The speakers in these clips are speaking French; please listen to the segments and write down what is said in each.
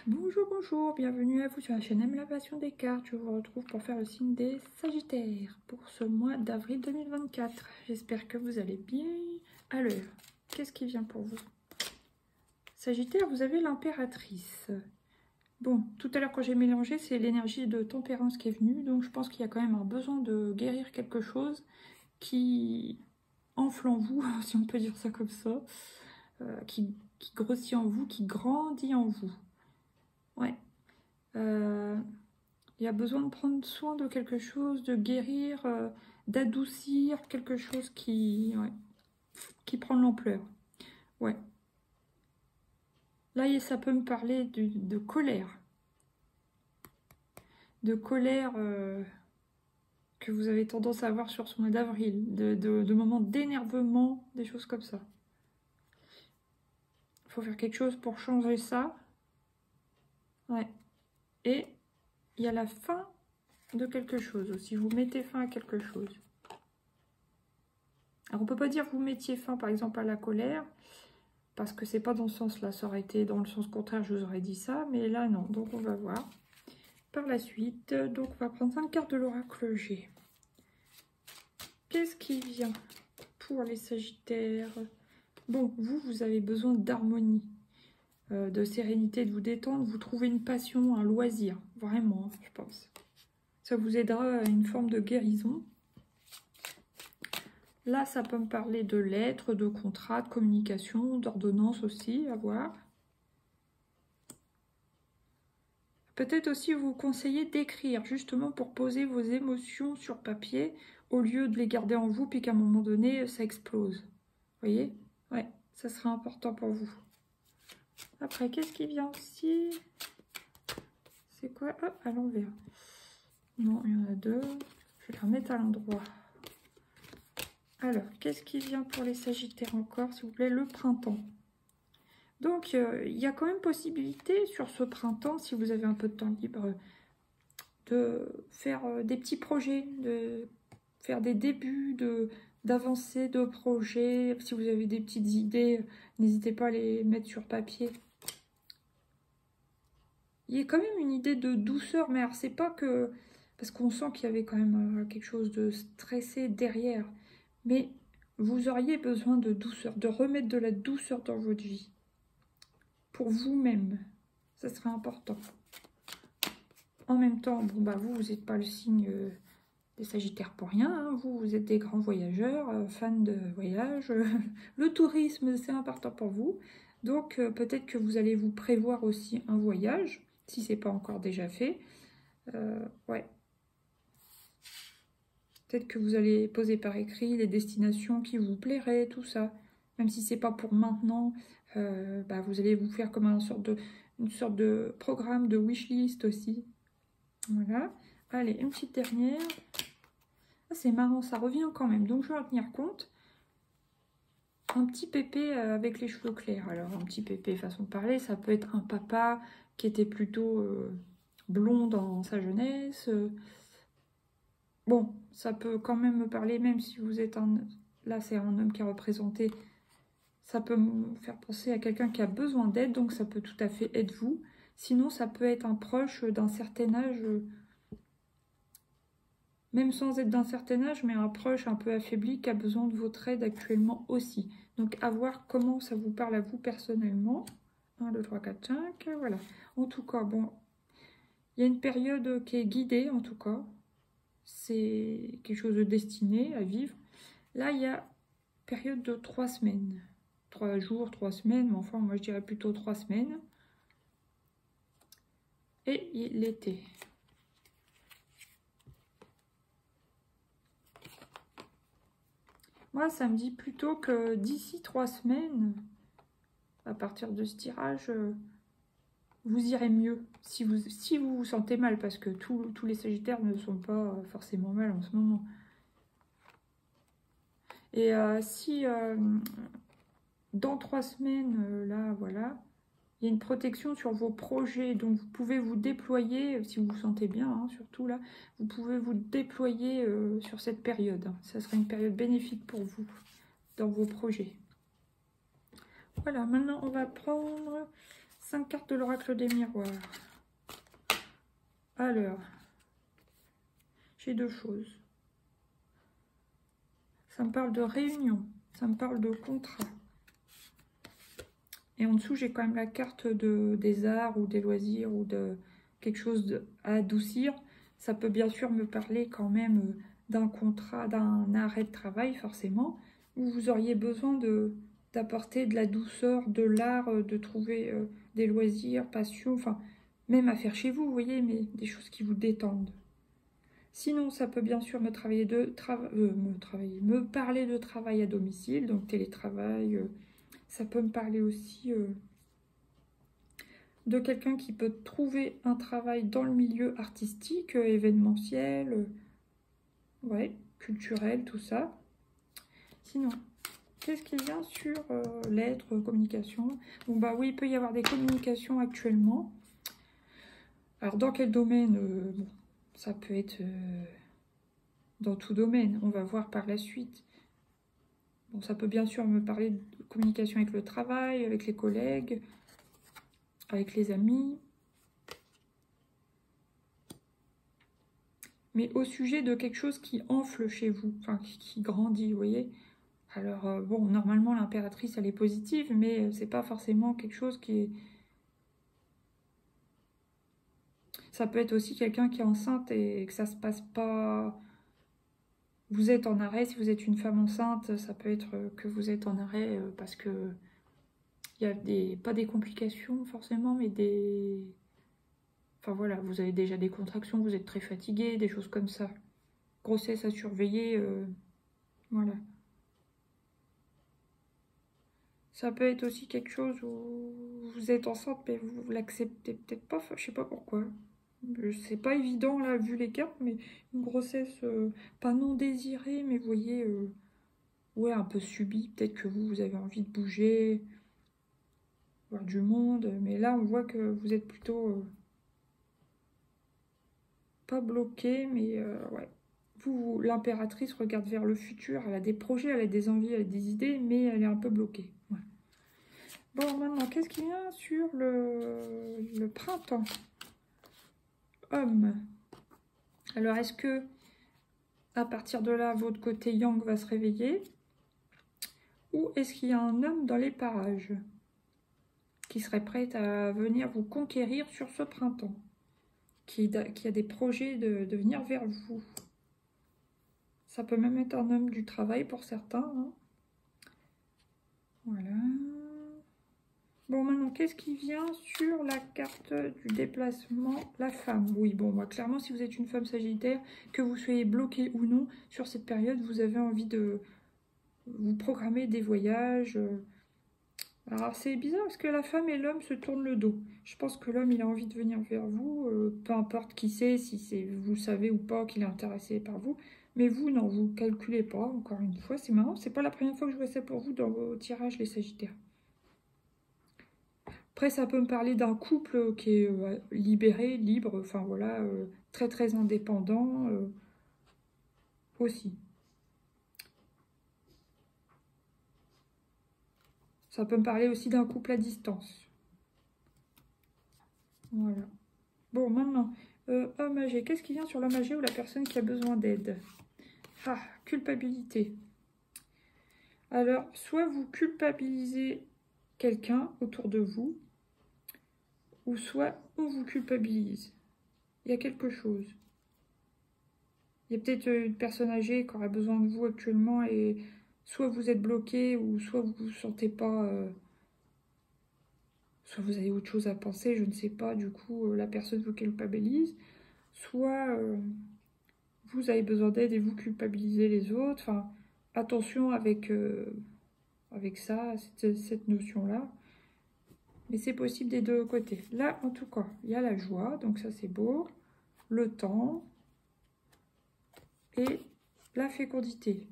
Bonjour, bonjour, bienvenue à vous sur la chaîne Aime la passion des cartes. Je vous retrouve pour faire le signe des Sagittaires pour ce mois d'avril 2024. J'espère que vous allez bien. Alors, qu'est-ce qui vient pour vous? Sagittaire, vous avez l'impératrice. Bon, tout à l'heure quand j'ai mélangé, c'est l'énergie de tempérance qui est venue. Donc je pense qu'il y a quand même un besoin de guérir quelque chose qui enfle en vous, si on peut dire ça comme ça. Qui grossit en vous, qui grandit en vous. Ouais. Il y a besoin de prendre soin de quelque chose, de guérir, d'adoucir quelque chose qui prend de l'ampleur. Ouais. Là, ça peut me parler de colère. De colère que vous avez tendance à avoir sur ce mois d'avril. De moments d'énervement, des choses comme ça. Il faut faire quelque chose pour changer ça. Ouais. Et il y a la fin de quelque chose aussi. Vous mettez fin à quelque chose. Alors, on ne peut pas dire que vous mettiez fin, par exemple, à la colère, parce que c'est pas dans ce sens-là. Ça aurait été dans le sens contraire, je vous aurais dit ça, mais là, non. Donc, on va voir par la suite. Donc, on va prendre 5 cartes de l'oracle G. Qu'est-ce qui vient pour les Sagittaires? Bon, vous avez besoin d'harmonie, de sérénité, de vous détendre. Vous trouvez une passion, un loisir, vraiment, je pense. Ça vous aidera à une forme de guérison. Là, ça peut me parler de lettres, de contrats, de communication, d'ordonnances aussi, à voir. Peut-être aussi vous conseiller d'écrire, justement pour poser vos émotions sur papier, au lieu de les garder en vous, puis qu'à un moment donné, ça explose. Vous voyez? Ouais, ça sera important pour vous. Après, qu'est-ce qui vient aussi? C'est quoi? Ah, à l'envers. Non, il y en a deux. Je vais les remettre à l'endroit. Alors, qu'est-ce qui vient pour les Sagittaires encore, s'il vous plaît? Le printemps. Donc, il y a quand même possibilité sur ce printemps, si vous avez un peu de temps libre, de faire des petits projets, de faire des débuts, d'avancer de projets. Si vous avez des petites idées, n'hésitez pas à les mettre sur papier. Il y a quand même une idée de douceur, mais alors c'est pas que... Parce qu'on sent qu'il y avait quand même quelque chose de stressé derrière. Mais vous auriez besoin de douceur, de remettre de la douceur dans votre vie. Pour vous-même. Ça serait important. En même temps, bon, bah, vous n'êtes pas le signe des Sagittaires pour rien. Hein. Vous êtes des grands voyageurs, fans de voyage. Le tourisme, c'est important pour vous. Donc, peut-être que vous allez vous prévoir aussi un voyage, si ce n'est pas encore déjà fait. Ouais. Peut-être que vous allez poser par écrit les destinations qui vous plairaient, tout ça. Même si ce n'est pas pour maintenant, bah, vous allez vous faire comme une sorte de programme de wishlist aussi. Voilà. Allez, une petite dernière. Ah, c'est marrant, ça revient quand même. Donc, je vais en tenir compte. Un petit pépé avec les cheveux clairs. Alors, un petit pépé, façon de parler, ça peut être un papa qui était plutôt blond dans sa jeunesse. Bon, ça peut quand même me parler, même si vous êtes un... Là, c'est un homme qui est représenté. Ça peut me faire penser à quelqu'un qui a besoin d'aide, donc ça peut tout à fait être vous. Sinon, ça peut être un proche d'un certain âge, même sans être d'un certain âge, mais un proche un peu affaibli qui a besoin de votre aide actuellement aussi. Donc, à voir comment ça vous parle à vous personnellement. 1, 2, 3, 4, 5, voilà. En tout cas, bon, il y a une période qui est guidée, en tout cas. C'est quelque chose de destiné à vivre. Là, il y a période de 3 semaines. 3 jours, 3 semaines, mais enfin, moi, je dirais plutôt 3 semaines. Et l'été. Moi, ça me dit plutôt que d'ici 3 semaines, à partir de ce tirage, vous irez mieux. Si vous vous sentez mal, parce que tous les Sagittaires ne sont pas forcément mal en ce moment. Et si dans 3 semaines, là, voilà, il y a une protection sur vos projets, donc vous pouvez vous déployer, si vous vous sentez bien, hein, surtout là, vous pouvez vous déployer sur cette période. Ça sera une période bénéfique pour vous, dans vos projets. Voilà, maintenant on va prendre 5 cartes de l'oracle des miroirs. Alors, j'ai deux choses. Ça me parle de réunion, ça me parle de contrat. Et en dessous, j'ai quand même la carte des arts ou des loisirs ou de quelque chose à adoucir. Ça peut bien sûr me parler quand même d'un contrat, d'un arrêt de travail forcément, où vous auriez besoin d'apporter de la douceur, de l'art, de trouver des loisirs, passions, enfin même à faire chez vous, vous voyez, mais des choses qui vous détendent. Sinon, ça peut bien sûr me parler de travail à domicile, donc télétravail. Ça peut me parler aussi de quelqu'un qui peut trouver un travail dans le milieu artistique, événementiel, ouais, culturel, tout ça. Sinon, qu'est-ce qui vient sur lettres, communication? Bon, bah oui, il peut y avoir des communications actuellement. Alors, dans quel domaine? Bon, ça peut être dans tout domaine. On va voir par la suite. Bon, ça peut bien sûr me parler de communication avec le travail, avec les collègues, avec les amis. Mais au sujet de quelque chose qui enfle chez vous, enfin qui grandit, vous voyez. Alors, bon, normalement, l'impératrice, elle est positive, mais c'est pas forcément quelque chose qui est... Ça peut être aussi quelqu'un qui est enceinte et que ça se passe pas... Vous êtes en arrêt, si vous êtes une femme enceinte, ça peut être que vous êtes en arrêt parce que il y a pas des complications forcément, mais des... Enfin voilà, vous avez déjà des contractions, vous êtes très fatigué, des choses comme ça. Grossesse à surveiller, voilà. Ça peut être aussi quelque chose où vous êtes enceinte, mais vous l'acceptez peut-être pas, je sais pas pourquoi. C'est pas évident là, vu les cartes, mais une grossesse pas non désirée, mais vous voyez, ouais, un peu subie. Peut-être que vous avez envie de bouger, voir du monde, mais là on voit que vous êtes plutôt pas bloqué, mais ouais. L'impératrice regarde vers le futur, elle a des projets, elle a des envies, elle a des idées, mais elle est un peu bloquée. Ouais. Bon, maintenant, qu'est-ce qui vient sur le printemps? Homme. Alors, est-ce que, à partir de là, votre côté yang va se réveiller? Ou est-ce qu'il y a un homme dans les parages qui serait prêt à venir vous conquérir sur ce printemps? Qui a des projets de venir vers vous? Ça peut même être un homme du travail pour certains. Hein. Voilà. Bon, maintenant, qu'est-ce qui vient sur la carte du déplacement? La femme. Oui, bon, moi, clairement, si vous êtes une femme sagittaire, que vous soyez bloqué ou non, sur cette période, vous avez envie de vous programmer des voyages. Alors, c'est bizarre parce que la femme et l'homme se tournent le dos. Je pense que l'homme, il a envie de venir vers vous, peu importe qui c'est, si c'est vous savez ou pas qu'il est intéressé par vous. Mais vous, non, vous calculez pas, encore une fois. C'est marrant, c'est pas la première fois que je vois ça pour vous dans vos tirages, les sagittaires. Après, ça peut me parler d'un couple qui est libéré, libre, enfin voilà, très très indépendant aussi. Ça peut me parler aussi d'un couple à distance. Voilà. Bon, maintenant, homme âgé. Qu'est-ce qui vient sur l'homme âgé ou la personne qui a besoin d'aide? Ah, culpabilité. Alors, soit vous culpabilisez quelqu'un autour de vous, ou soit on vous culpabilise. Il y a quelque chose. Il y a peut-être une personne âgée qui aura besoin de vous actuellement et soit vous êtes bloqué ou soit vous ne vous sentez pas... soit vous avez autre chose à penser, je ne sais pas, du coup la personne vous culpabilise. Soit vous avez besoin d'aide et vous culpabilisez les autres. Enfin, attention avec ça, cette notion-là. Mais c'est possible des deux côtés. Là, en tout cas, il y a la joie, donc ça c'est beau. Le temps et la fécondité.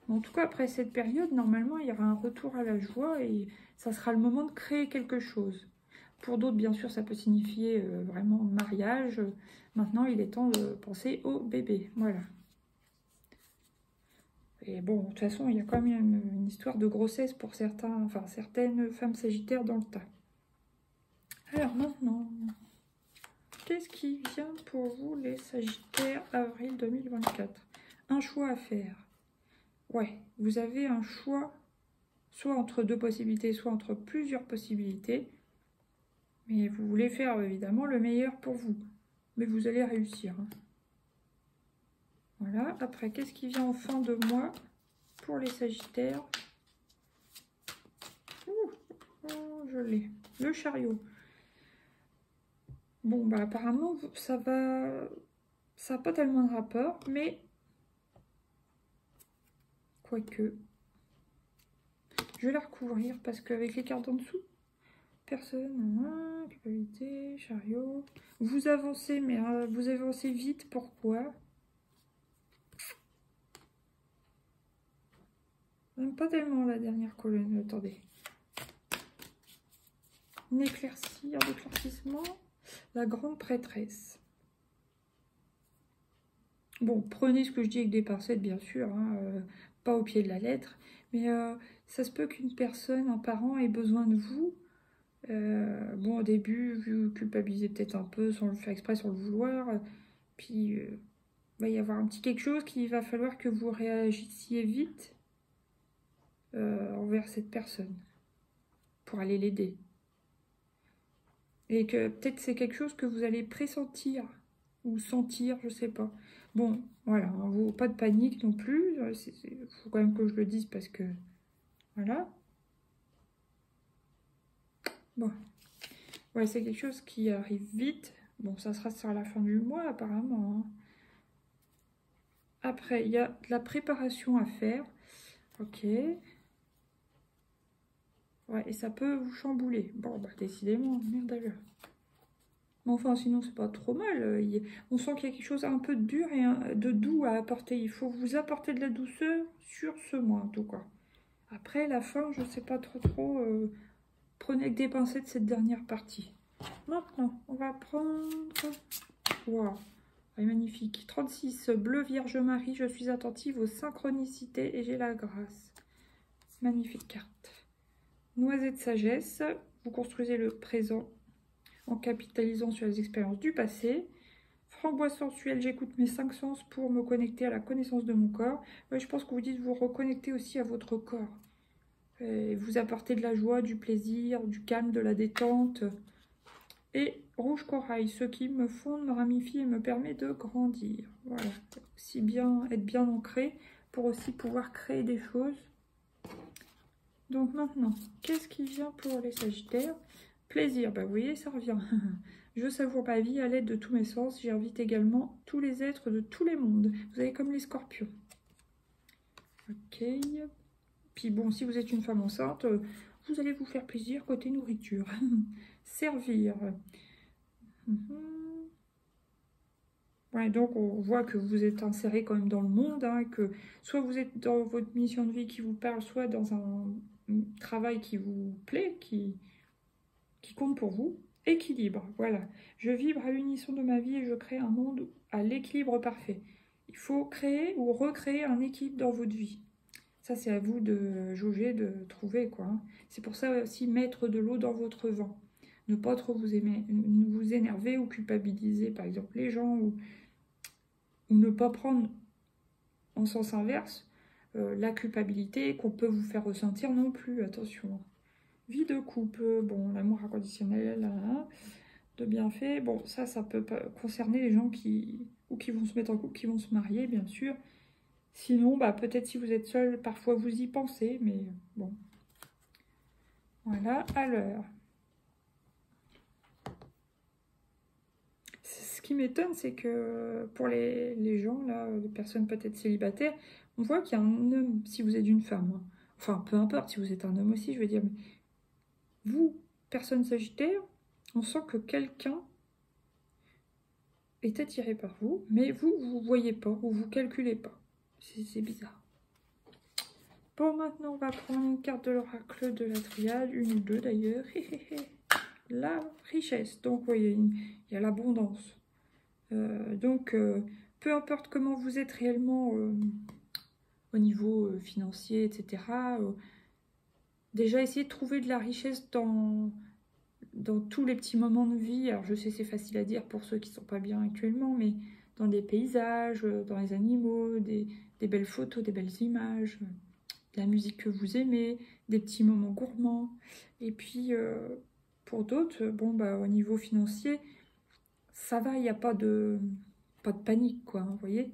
En tout cas, après cette période, normalement, il y aura un retour à la joie et ça sera le moment de créer quelque chose. Pour d'autres, bien sûr, ça peut signifier vraiment mariage. Maintenant, il est temps de penser au bébé. Voilà. Et bon, de toute façon, il y a quand même une histoire de grossesse pour certains, enfin, certaines femmes sagittaires dans le tas. Alors maintenant, qu'est-ce qui vient pour vous les Sagittaires avril 2024? Un choix à faire. Ouais, vous avez un choix, soit entre deux possibilités, soit entre plusieurs possibilités. Mais vous voulez faire évidemment le meilleur pour vous. Mais vous allez réussir. Voilà, après, qu'est-ce qui vient en fin de mois pour les Sagittaires? Ouh, oh, je l'ai. Le chariot. Bon, bah apparemment, ça va... Ça n'a pas tellement de rapport, mais... Quoique... Je vais la recouvrir parce qu'avec les cartes en dessous, personne, culpabilité, chariot... Vous avancez, mais vous avancez vite, pourquoi? Même pas tellement la dernière colonne, attendez. Une éclaircie, un éclaircissement. La grande prêtresse. Bon, prenez ce que je dis avec des pincettes, bien sûr, hein, pas au pied de la lettre. Mais ça se peut qu'une personne, un parent, ait besoin de vous. Bon, au début, vous culpabilisez peut-être un peu sans le faire exprès, sans le vouloir. Puis, il va y avoir un petit quelque chose qu'il va falloir que vous réagissiez vite envers cette personne pour aller l'aider. Et que peut-être c'est quelque chose que vous allez pressentir ou sentir, je sais pas. Bon, voilà, hein, pas de panique non plus. Il faut quand même que je le dise parce que... Voilà. Bon. Ouais, c'est quelque chose qui arrive vite. Bon, ça sera sur la fin du mois apparemment. Hein. Après, il y a de la préparation à faire. Ok. Ouais, et ça peut vous chambouler. Bon, bah décidément, merde alors. Mais enfin, sinon, c'est pas trop mal. On sent qu'il y a quelque chose un peu de dur et de doux à apporter. Il faut vous apporter de la douceur sur ce mois, en tout cas. Après, la fin, je sais pas trop. Prenez avec des pincettes cette dernière partie. Maintenant, on va prendre... Waouh, elle est magnifique. 36, bleu Vierge Marie. Je suis attentive aux synchronicités et j'ai la grâce. Magnifique carte. Noisette sagesse. Vous construisez le présent en capitalisant sur les expériences du passé. Framboise sensuelle, j'écoute mes 5 sens pour me connecter à la connaissance de mon corps. Je pense que vous dites vous reconnecter aussi à votre corps. Et vous apporter de la joie, du plaisir, du calme, de la détente. Et rouge corail, ce qui me fonde, me ramifie et me permet de grandir. Voilà, aussi bien être bien ancré pour aussi pouvoir créer des choses. Donc maintenant, qu'est-ce qui vient pour les Sagittaires? Plaisir, bah vous voyez, ça revient. Je savoure ma vie à l'aide de tous mes sens. J'invite également tous les êtres de tous les mondes. Vous avez comme les scorpions. Ok. Puis bon, si vous êtes une femme enceinte, vous allez vous faire plaisir côté nourriture. Servir. Ouais, donc on voit que vous êtes inséré quand même dans le monde, hein, que soit vous êtes dans votre mission de vie qui vous parle, soit dans un travail qui vous plaît, qui compte pour vous. Équilibre, voilà. Je vibre à l'unisson de ma vie et je crée un monde à l'équilibre parfait. Il faut créer ou recréer un équilibre dans votre vie. Ça, c'est à vous de jauger, de trouver, quoi. Hein. C'est pour ça aussi mettre de l'eau dans votre vin. Ne pas trop vous énerver ou culpabiliser, par exemple, les gens, ou ne pas prendre en sens inverse la culpabilité qu'on peut vous faire ressentir non plus, attention. Vie de couple, bon, l'amour inconditionnel, de bienfaits, bon, ça peut concerner les gens qui vont se mettre en couple, qui vont se marier, bien sûr. Sinon, bah, peut-être si vous êtes seul, parfois vous y pensez, mais bon. Voilà, alors. Ce qui m'étonne, c'est que pour les gens, là, les personnes peut-être célibataires, on voit qu'il y a un homme, si vous êtes une femme. Hein. Enfin, peu importe, si vous êtes un homme aussi, je veux dire. Mais vous, personne sagittaire, on sent que quelqu'un est attiré par vous, mais vous ne voyez pas ou vous calculez pas. C'est bizarre. Bon, maintenant, on va prendre une carte de l'oracle de la triade, une ou deux d'ailleurs. La richesse. Donc, vous voyez, il y a l'abondance. Donc, peu importe comment vous êtes réellement au niveau financier, etc., déjà, essayez de trouver de la richesse dans dans tous les petits moments de vie. Alors je sais c'est facile à dire pour ceux qui ne sont pas bien actuellement, mais dans des paysages, dans les animaux, des belles photos, des belles images, de la musique que vous aimez, des petits moments gourmands. Et puis pour d'autres, bon bah au niveau financier, ça va, il n'y a pas de panique quoi, vous voyez.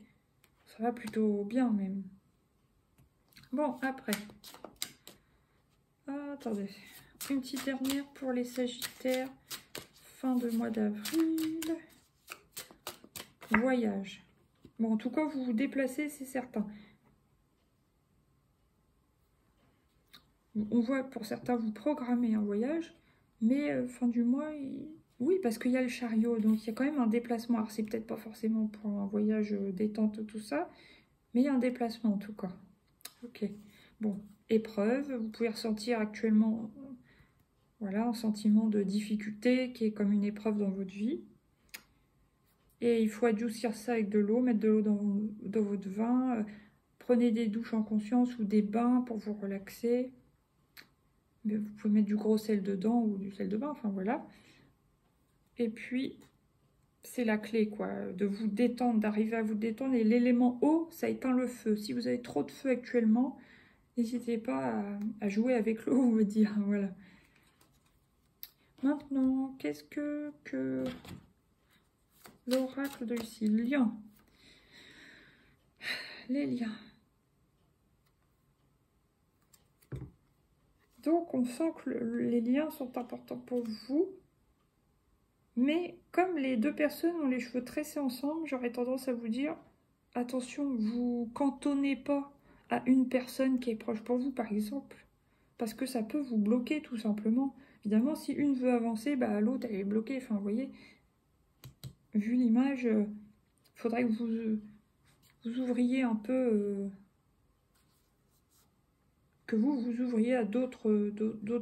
Ça va plutôt bien même. Bon, après. Ah, attendez. Une petite dernière pour les Sagittaires. Fin de mois d'avril. Voyage. Bon, en tout cas, vous vous déplacez, c'est certain. On voit pour certains, vous programmez un voyage. Mais fin du mois, oui, parce qu'il y a le chariot. Donc, il y a quand même un déplacement. Alors, c'est peut-être pas forcément pour un voyage détente, tout ça. Mais il y a un déplacement, en tout cas. Ok. Bon, épreuve. Vous pouvez ressentir actuellement... Voilà, un sentiment de difficulté qui est comme une épreuve dans votre vie. Et il faut adoucir ça avec de l'eau, mettre de l'eau dans votre vin. Prenez des douches en conscience ou des bains pour vous relaxer. Mais vous pouvez mettre du gros sel dedans ou du sel de bain, enfin voilà. Et puis, c'est la clé, quoi, de vous détendre, d'arriver à vous détendre. Et l'élément eau, ça éteint le feu. Si vous avez trop de feu actuellement, n'hésitez pas à jouer avec l'eau, on veut dire, voilà. Maintenant, qu'est-ce que l'oracle de Lucie? Lion. Les liens. Donc, on sent que les liens sont importants pour vous. Mais comme les deux personnes ont les cheveux tressés ensemble, j'aurais tendance à vous dire, attention, vous cantonnez pas à une personne qui est proche pour vous, par exemple. Parce que ça peut vous bloquer, tout simplement. Évidemment, si une veut avancer, bah, l'autre, elle est bloquée. Enfin, vous voyez, vu l'image, il faudrait que vous ouvriez un peu... que vous ouvriez à d'autres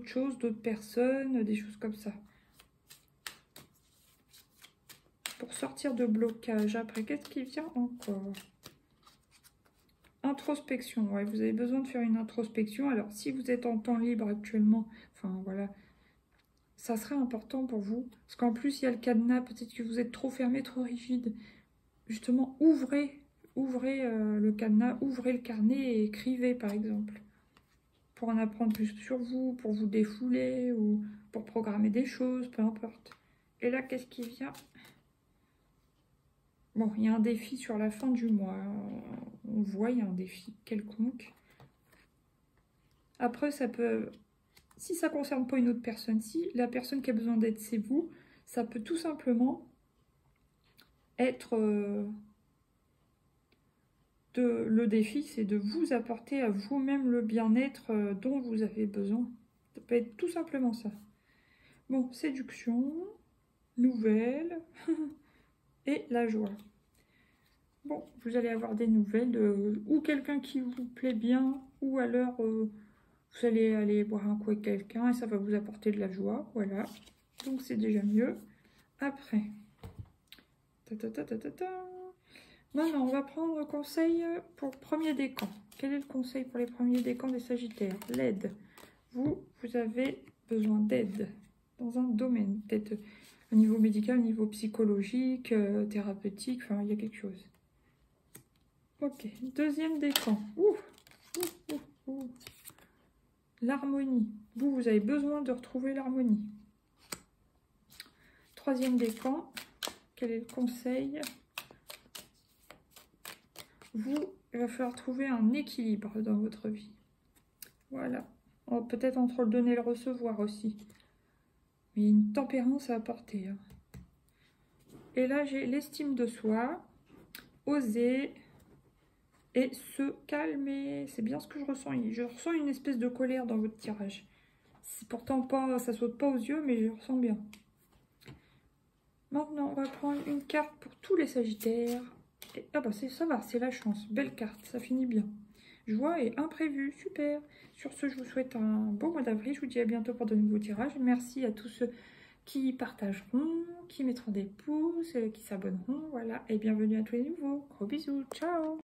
choses, d'autres personnes, des choses comme ça. Pour sortir de blocage. Après, qu'est-ce qui vient encore? Introspection. Ouais, vous avez besoin de faire une introspection. Alors, si vous êtes en temps libre actuellement, enfin voilà, ça serait important pour vous. Parce qu'en plus, il y a le cadenas. Peut-être que vous êtes trop fermé, trop rigide. Justement, ouvrez le cadenas, ouvrez le carnet et écrivez, par exemple. Pour en apprendre plus sur vous, pour vous défouler ou pour programmer des choses, peu importe. Et là, qu'est-ce qui vient? Bon, il y a un défi sur la fin du mois. On voit, il y a un défi quelconque. Après, ça peut... Si ça ne concerne pas une autre personne, si la personne qui a besoin d'aide, c'est vous, ça peut tout simplement être... le défi, c'est de vous apporter à vous-même le bien-être dont vous avez besoin. Ça peut être tout simplement ça. Bon, séduction, nouvelles et la joie. Bon, vous allez avoir des nouvelles ou quelqu'un qui vous plaît bien, ou alors vous allez aller boire un coup avec quelqu'un et ça va vous apporter de la joie, voilà. Donc c'est déjà mieux. Après, maintenant on va prendre conseil pour premier décan. Quel est le conseil pour les premiers décans des Sagittaires? L'aide. Vous avez besoin d'aide dans un domaine, peut-être au niveau médical, au niveau psychologique, thérapeutique, enfin il y a quelque chose. Ok, deuxième décan. L'harmonie. Vous avez besoin de retrouver l'harmonie. Troisième décan. Quel est le conseil? Il va falloir trouver un équilibre dans votre vie. Voilà. Peut-être entre le donner et le recevoir aussi. Mais une tempérance à apporter. Hein. Et là, j'ai l'estime de soi. Oser. Et se calmer. C'est bien ce que je ressens. Je ressens une espèce de colère dans votre tirage. C'est pourtant pas, ça saute pas aux yeux, mais je ressens bien. Maintenant, on va prendre une carte pour tous les Sagittaires. Et, ah bah ça va, c'est la chance. Belle carte, ça finit bien. Joie et imprévu, super. Sur ce, je vous souhaite un beau mois d'avril. Je vous dis à bientôt pour de nouveaux tirages. Merci à tous ceux qui partageront, qui mettront des pouces, qui s'abonneront. Voilà, et bienvenue à tous les nouveaux. Gros bisous, ciao.